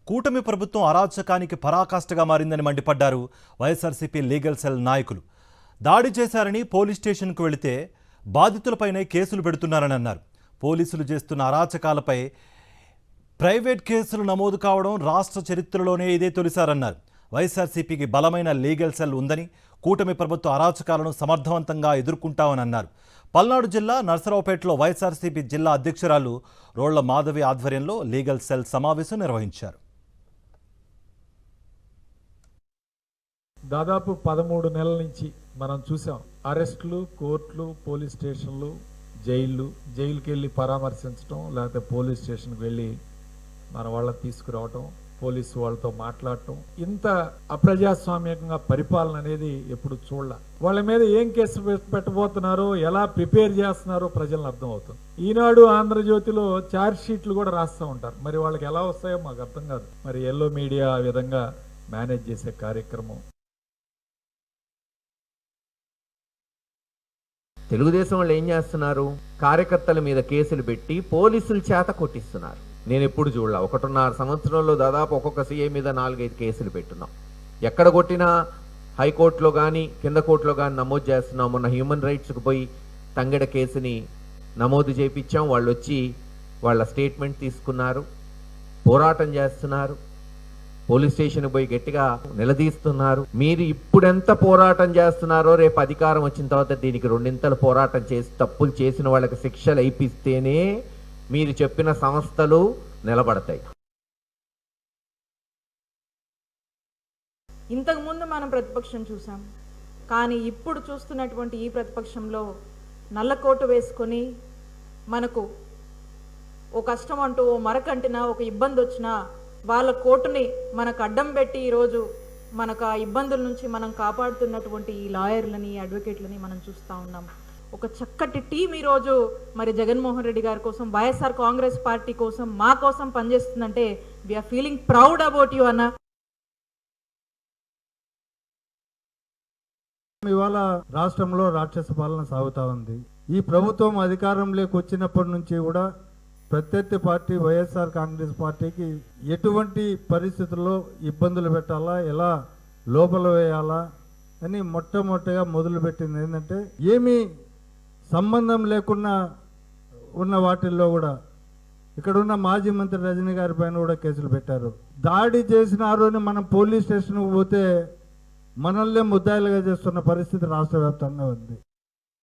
కూటమి ప్రభుత్వం అరాచకానికి పరాకాష్ఠగా మారిందని మండిపడ్డారు వైఎస్ఆర్సీపీ లీగల్ సెల్ నాయకులు. దాడి చేశారని పోలీస్ స్టేషన్కు వెళితే బాధితులపైనే కేసులు పెడుతున్నారని అన్నారు. పోలీసులు చేస్తున్న అరాచకాలపై ప్రైవేట్ కేసులు నమోదు కావడం రాష్ట్ర చరిత్రలోనే ఇదే తొలిసారన్నారు. వైఎస్ఆర్సీపీకి బలమైన లీగల్ సెల్ ఉందని, కూటమి ప్రభుత్వ అరాచకాలను సమర్థవంతంగా ఎదుర్కొంటామని అన్నారు. పల్నాడు జిల్లా నర్సరావుపేటలో వైఎస్ఆర్సీపీ జిల్లా అధ్యక్షురాలు రోళ్ల మాధవి ఆధ్వర్యంలో లీగల్ సెల్ సమావేశం నిర్వహించారు. దాదాపు 13 నెలల నుంచి మనం చూసాం. అరెస్టులు, కోర్టులు, పోలీస్ స్టేషన్లు, జైలుకి వెళ్ళి పరామర్శించడం, లేకపోతే పోలీస్ స్టేషన్కి వెళ్ళి మన వాళ్ళని తీసుకురావటం, పోలీసు వాళ్ళతో మాట్లాడటం. ఇంత అప్రజాస్వామ్యంగా పరిపాలన అనేది ఎప్పుడు చూడాల. వాళ్ళ మీద ఏం కేసు పెట్టబోతున్నారో, ఎలా ప్రిపేర్ చేస్తున్నారో ప్రజలను అర్థమవుతుంది. ఈనాడు, ఆంధ్రజ్యోతిలో ఛార్జ్ షీట్లు కూడా రాస్తూ ఉంటారు. మరి వాళ్ళకి ఎలా వస్తాయో మాకు అర్థం కాదు. మరి ఎల్లో మీడియా ఆ విధంగా మేనేజ్ చేసే కార్యక్రమం. తెలుగుదేశం వాళ్ళు ఏం చేస్తున్నారు? కార్యకర్తల మీద కేసులు పెట్టి పోలీసుల చేత కొట్టిస్తున్నారు. నేను ఎప్పుడు చూడలే. 1.5 సంవత్సరంలో దాదాపు ఒక్కొక్క సీఏ మీద 4-5 కేసులు పెట్టున్నాం. ఎక్కడ కొట్టినా హైకోర్టులో కానీ కింద కోర్టులో కానీ నమోదు చేస్తున్నాం. మొన్న హ్యూమన్ రైట్స్కి పోయి తంగెడ కేసుని నమోదు చేయించాం. వాళ్ళు వచ్చి వాళ్ళ స్టేట్మెంట్ తీసుకున్నారు, పోరాటం చేస్తున్నారు, పోలీస్ స్టేషన్ పోయి గట్టిగా నిలదీస్తున్నారు. మీరు ఇప్పుడెంత పోరాటం చేస్తున్నారో రేపు అధికారం వచ్చిన తర్వాత దీనికి 2 పోరాటం చేసి తప్పులు చేసిన వాళ్ళకి శిక్షలు అయిపిస్తేనే మీరు చెప్పిన సంస్థలు నిలబడతాయి. ఇంతకుముందు మనం ప్రతిపక్షం చూసాం, కానీ ఇప్పుడు చూస్తున్నటువంటి ఈ ప్రతిపక్షంలో నల్లకోటు వేసుకొని మనకు ఓ కష్టం అంటూ, ఓ మరకంటినా, ఒక ఇబ్బంది వచ్చినా వాళ్ళ కోటుని మనకు అడ్డం పెట్టి ఈరోజు మనకు ఆ ఇబ్బందుల నుంచి మనం కాపాడుతున్నటువంటి ఈ లాయర్లని, అడ్వకేట్లని మనం చూస్తూ ఉన్నాం. ఒక చక్కటి టీం ఈరోజు మరి జగన్మోహన్ రెడ్డి గారి కోసం, వైఎస్ఆర్ కాంగ్రెస్ పార్టీ కోసం, మా కోసం పనిచేస్తుందంటే we are feeling proud about you అన్న. ఇవాళ రాష్ట్రంలో రాక్షస పాలన సాగుతా ఉంది. ఈ ప్రభుత్వం అధికారంలోకి వచ్చినప్పటి నుంచి కూడా ప్రత్యర్థి పార్టీ వైఎస్ఆర్ కాంగ్రెస్ పార్టీకి ఎటువంటి పరిస్థితుల్లో ఇబ్బందులు పెట్టాలా, ఎలా లోపల వేయాలా అని మొట్టమొదటిగా మొదలుపెట్టింది ఏంటంటే, ఏమీ సంబంధం లేకుండా ఉన్న వాటిల్లో కూడా ఇక్కడున్న మాజీ మంత్రి రజనీ గారి పైన కూడా కేసులు పెట్టారు. దాడి చేసినారు అని మనం పోలీస్ స్టేషన్కి పోతే మనల్నే ముద్దాయిలుగా చేస్తున్న పరిస్థితి రాష్ట్ర వ్యాప్తంగా ఉంది.